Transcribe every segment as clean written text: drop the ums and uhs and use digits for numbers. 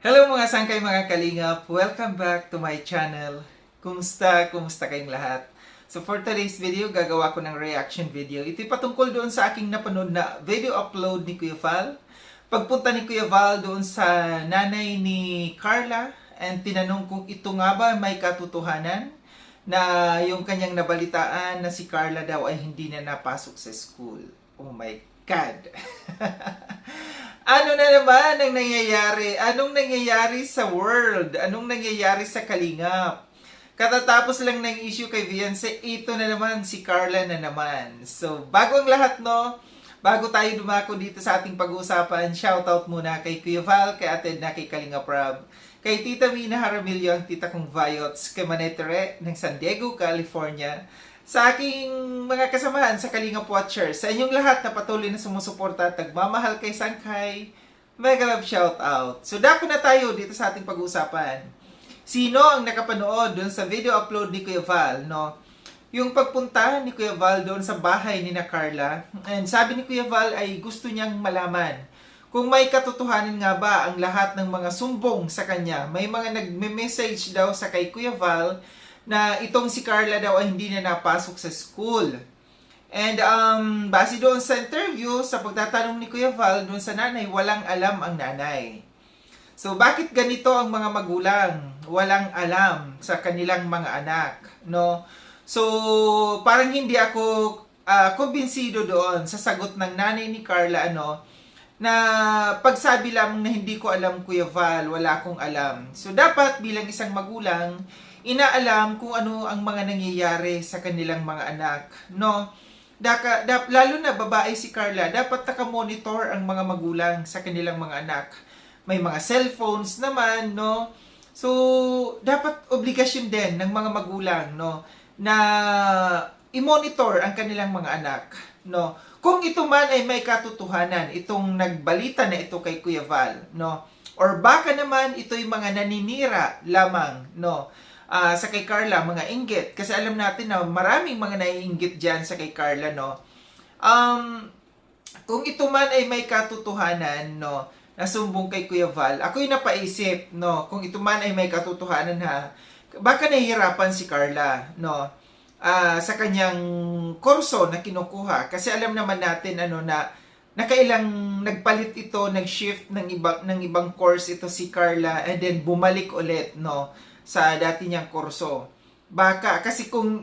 Hello mga sangkay mga kalingap! Welcome back to my channel. Kumusta kayong lahat? So for today's video, gagawa ko ng reaction video. Ito'y patungkol doon sa aking napanood na video upload ni Kuya Val. Pagpunta ni Kuya Val doon sa nanay ni Carla and tinanong kung ito nga ba may katotohanan na yung kanyang nabalitaan na si Carla daw ay hindi na napasok sa school. Oh my God! Ano na naman ang nangyayari? Anong nangyayari sa world? Anong nangyayari sa Kalingap? Katatapos lang ng issue kay Beyonce, ito na naman, si Carla na naman. So, bago ang lahat, no? Bago tayo dumako dito sa ating pag-uusapan, shoutout muna kay Kuya Val, kay Ate na kay Kalingap Rob, kay Tita Mina Jaramillo, ang tita kong Viots, kay Manetere ng San Diego, California, sa aking mga kasamahan sa Kalingap Watchers, sa inyong lahat na patuloy na sumusuporta at nagmamahal kay Sangkay, mega love shout out. So dako na tayo dito sa ating pag-uusapan. Sino ang nakapanood doon sa video upload ni Kuya Val, no? Yung pagpunta ni Kuya Val doon sa bahay ni na Carla, and sabi ni Kuya Val ay gusto niyang malaman kung may katotohanan nga ba ang lahat ng mga sumbong sa kanya. May mga nagme-message daw sa kay Kuya Val na itong si Carla daw ay hindi na napasok sa school. And base doon sa interview, sa pagtatanong ni Kuya Val doon sa nanay, walang alam ang nanay. So bakit ganito ang mga magulang? Walang alam sa kanilang mga anak, no? So parang hindi ako kumbinsido doon sa sagot ng nanay ni Carla, na pagsabi lang na hindi ko alam, Kuya Val, wala akong alam. So dapat bilang isang magulang, inaalam kung ano ang mga nangyayari sa kanilang mga anak, no? Lalo na babae si Carla, dapat naka-monitor ang mga magulang sa kanilang mga anak. May mga cellphones naman, no? So, dapat obligasyon din ng mga magulang, no, na i-monitor ang kanilang mga anak, no? Kung ito man ay may katotohanan, itong nagbalita na ito kay Kuya Val, no? Or baka naman ito'y mga naninira lamang, no? Sa kay Carla, mga inggit. Kasi alam natin na maraming mga naiinggit dyan sa kay Carla, no? Kung ito man ay may katotohanan, no, nasumbong kay Kuya Val, ako'y napaisip, no, kung ito man ay may katotohanan, ha, baka nahihirapan si Carla, no, sa kanyang kurso na kinukuha. Kasi alam naman natin, na nakailang nagpalit ito, nag-shift ng ibang course ito si Carla, and then bumalik ulit, no, sa dati niyang kurso. Baka kasi kung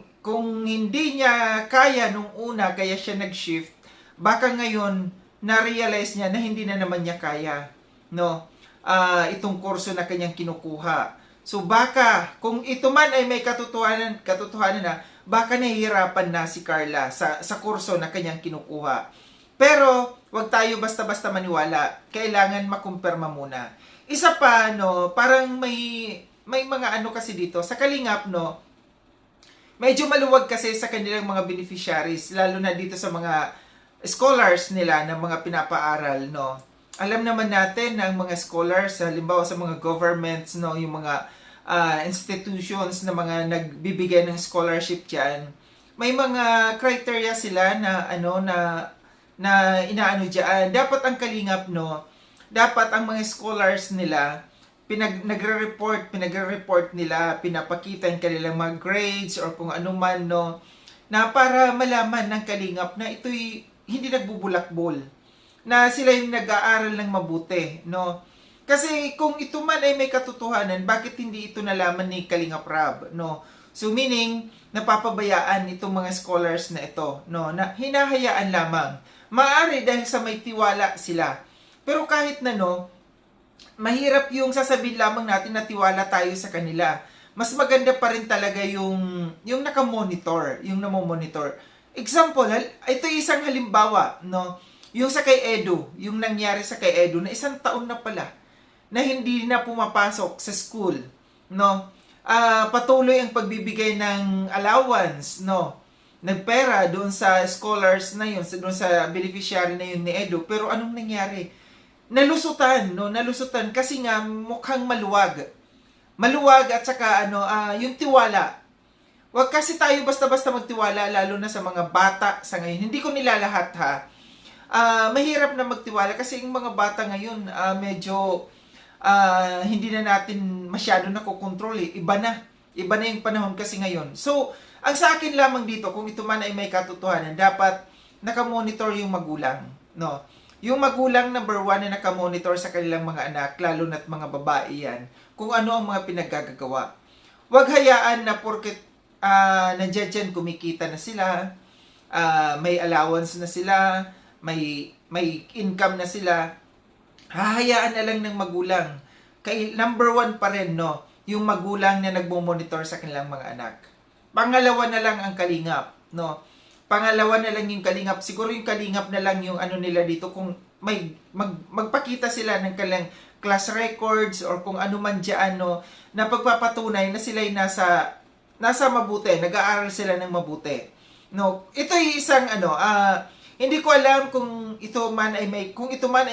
hindi niya kaya nung una kaya siya nag-shift, baka ngayon na-realize niya na hindi na naman niya kaya, no? Itong kurso na kanyang kinukuha. So baka kung ito man ay may katotohanan na, baka nahihirapan na si Carla sa kurso na kanyang kinukuha. Pero wag tayo basta-basta maniwala. Kailangan makumpirma muna. Isa pa, no, parang may mga kasi dito sa Kalingap, no, medyo maluwag kasi sa kanilang mga beneficiaries, lalo na dito sa mga scholars nila ng mga pinapaaral, no. Alam naman natin na ang mga scholars, halimbawa sa mga governments, no, yung mga institutions na mga nagbibigay ng scholarship diyan, may mga criteria sila na inaano diyan. Dapat ang Kalingap, no, dapat ang mga scholars nila pinagre-report nila, pinapakita yung kanilang mga grades or kung ano man, no, na para malaman ng Kalingap na ito'y hindi nagbubulakbol, na sila yung nag-aaral ng mabuti, no. Kasi kung ito man ay may katotohanan, bakit hindi ito nalaman ni Kalingap Rob, no? So meaning napapabayaan itong mga scholars na ito, no, na hinahayaan lamang. Maaari dahil sa may tiwala sila. Pero kahit na, no, mahirap yung sasabihin lamang natin na tiwala tayo sa kanila. Mas maganda pa rin talaga yung nakamonitor, yung namomonitor. Example, ito isang halimbawa, no? Yung sa kay Edu, yung nangyari sa kay Edu na 1 taon na pala na hindi na pumapasok sa school, no? Patuloy ang pagbibigay ng allowance, no? Nagpera doon sa scholars na yun, doon sa beneficiary na yun ni Edu. Pero anong nangyari? Nalusutan kasi nga mukhang maluwag. Maluwag at saka yung tiwala. Huwag kasi tayo basta-basta magtiwala, lalo na sa mga bata sa ngayon. Hindi ko nilalahat, ha. Mahirap na magtiwala kasi yung mga bata ngayon medyo hindi na natin masyado nakokontrol eh. Iba na yung panahon kasi ngayon. So, ang sa akin lamang dito, kung ito man ay may katotohanan, dapat nakamonitor yung magulang. No? Yung magulang, number one, na nakamonitor sa kanilang mga anak, lalo na't mga babae yan, kung ano ang mga pinaggagawa. Huwag hayaan na porket nandiyan dyan, kumikita na sila, may allowance na sila, may income na sila, hahayaan na lang ng magulang. Number one pa rin, no, yung magulang na nagmo-monitor sa kanilang mga anak. Pangalawa na lang ang kalingap, no. Pangalawa na lang yung kalingap. Siguro yung kalingap na lang yung ano nila dito, kung magpakita sila ng kanilang class records or kung ano man dyan, no, na pagpapatunay na sila'y nasa mabuti, nag-aaral sila ng mabuti. No, ito ay isang hindi ko alam kung ito man ay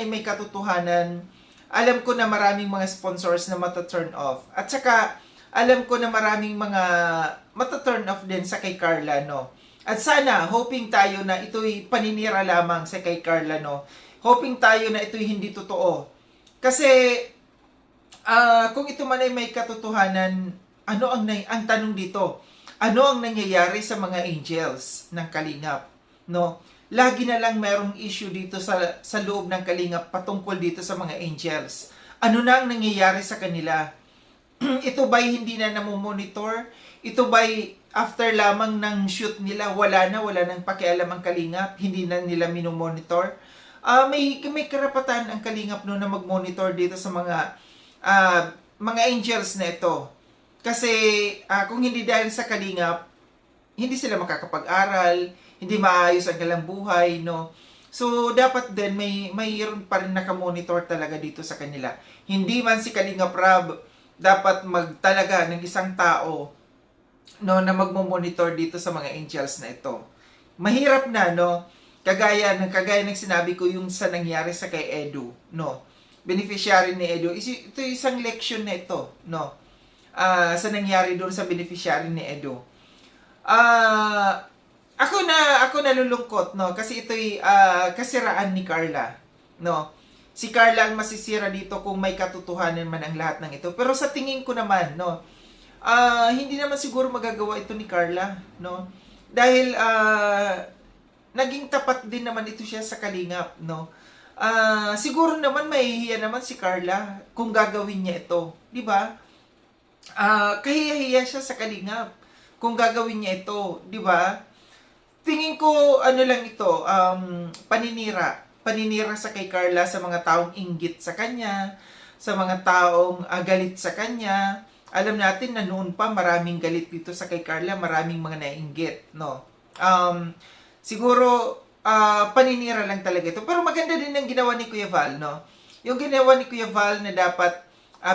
may katotohanan. Alam ko na maraming mga sponsors na mata-turn off. At saka alam ko na maraming mga mata-turn off din sa kay Carla, no. At sana hoping tayo na ito'y paninira lamang sa kay Carla, no. Hoping tayo na ito'y hindi totoo. Kasi kung ito man ay may katotohanan, ano ang tanong dito? Ano ang nangyayari sa mga angels ng Kalingap? No? Lagi na lang merong issue dito sa loob ng Kalingap patungkol dito sa mga angels. Ano na ang nangyayari sa kanila? Ito ba'y hindi na namomonitor? Ito ba'y after lamang ng shoot nila, wala nang pakialam ang Kalingap? Hindi na nila minomonitor? May karapatan ang Kalingap no na mag-monitor dito sa mga angels na ito. Kasi kung hindi dahil sa Kalingap, hindi sila makakapag-aral, hindi maayos ang kanilang buhay, no? So, dapat din mayroon pa rin nakamonitor talaga dito sa kanila. Hindi man si Kalingap Rab dapat magtalaga ng isang tao, no, na magmo-monitor dito sa mga angels na ito. Mahirap na, no? Kagaya ng sinabi ko yung sa nangyari sa kay Edu, no? Beneficiary ni Edu. Ito isang leksyon na ito, no? Sa nangyari doon sa beneficiary ni Edu. Ako nalulungkot, no, kasi ito'y kasiraan ni Carla, no. Si Carla ang masisira dito kung may katotohanan man ang lahat ng ito. Pero sa tingin ko naman, no, hindi naman siguro magagawa ito ni Carla, no. Dahil naging tapat din naman ito siya sa Kalingap, no. Siguro naman mahihiya naman si Carla kung gagawin niya ito, di ba? Kahiya-hiya siya sa Kalingap kung gagawin niya ito, di ba? Tingin ko lang ito, paninira sa kay Carla sa mga taong inggit sa kanya, sa mga taong galit sa kanya. Alam natin na noon pa maraming galit dito sa kay Carla, maraming mga nainggit, no. Siguro paninira lang talaga ito. Pero maganda din ang ginawa ni Kuya Val, no. Yung ginawa ni Kuya Val na dapat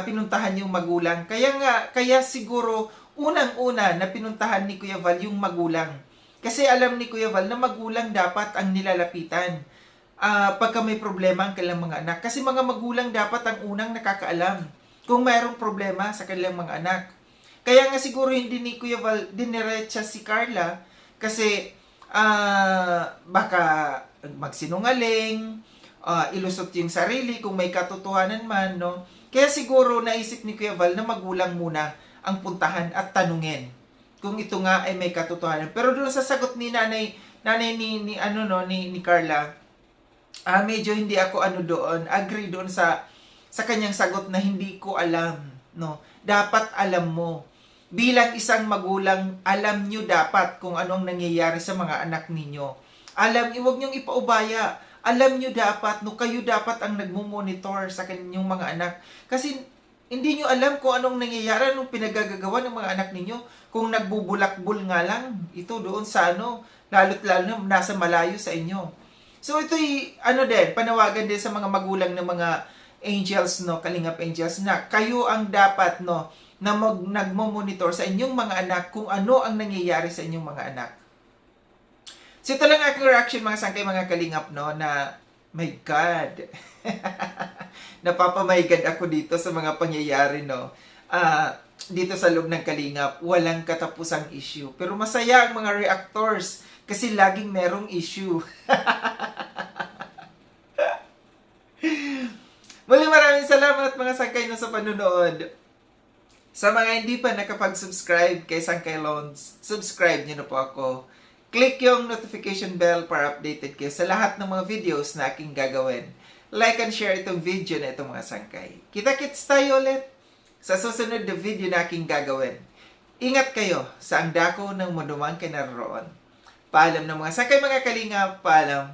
pinuntahan yung magulang. Kaya siguro unang-una na pinuntahan ni Kuya Val yung magulang. Kasi alam ni Kuya Val na magulang dapat ang nilalapitan pagka may problema ang kanilang mga anak. Kasi mga magulang dapat ang unang nakakaalam kung mayroong problema sa kanilang mga anak. Kaya nga siguro hindi ni Kuya Val diniretsa si Carla kasi baka magsinungaling, ilusot yung sarili kung may katotohanan man, no? Kaya siguro naisip ni Kuya Val na magulang muna ang puntahan at tanungin kung ito nga ay may katotohanan. Pero doon sa sagot ni nanay ni Carla, medyo hindi ako agree doon sa kanyang sagot na hindi ko alam, no. Dapat alam mo. Bilang isang magulang, alam nyo dapat kung anong nangyayari sa mga anak ninyo. Huwag nyong ipaubaya. Alam nyo dapat, no, kayo dapat ang nagmumonitor sa kanyang mga anak. Kasi hindi nyo alam kung anong nangyayari, anong pinagagagawa ng mga anak ninyo. Kung nagbubulakbol nga lang, ito doon sa lalo't lalo na nasa malayo sa inyo. So ito'y, panawagan din sa mga magulang ng mga angels, no, Kalingap angels, na kayo ang dapat, no, na nagmo-monitor sa inyong mga anak kung ano ang nangyayari sa inyong mga anak. So ito lang aking reaction mga sangkay, mga Kalingap, no, na my God. Napapamaygad ako dito sa mga pangyayari, no. Dito sa loob ng Kalingap, walang katapusang issue. Pero masaya ang mga reactors kasi laging merong issue. Muli maraming salamat mga sangkay no sa panunood. Sa mga hindi pa nakapag-subscribe kay Sangkay Loans, subscribe niyo na po ako. Click yung notification bell para updated kayo sa lahat ng mga videos na aking gagawin. Like and share itong video na itong mga sangkay. Kita-kits tayo ulit sa susunod na video na aking gagawin. Ingat kayo sa ang dako ng munduman kay naroon. Paalam ng mga sangkay mga kalingap, paalam.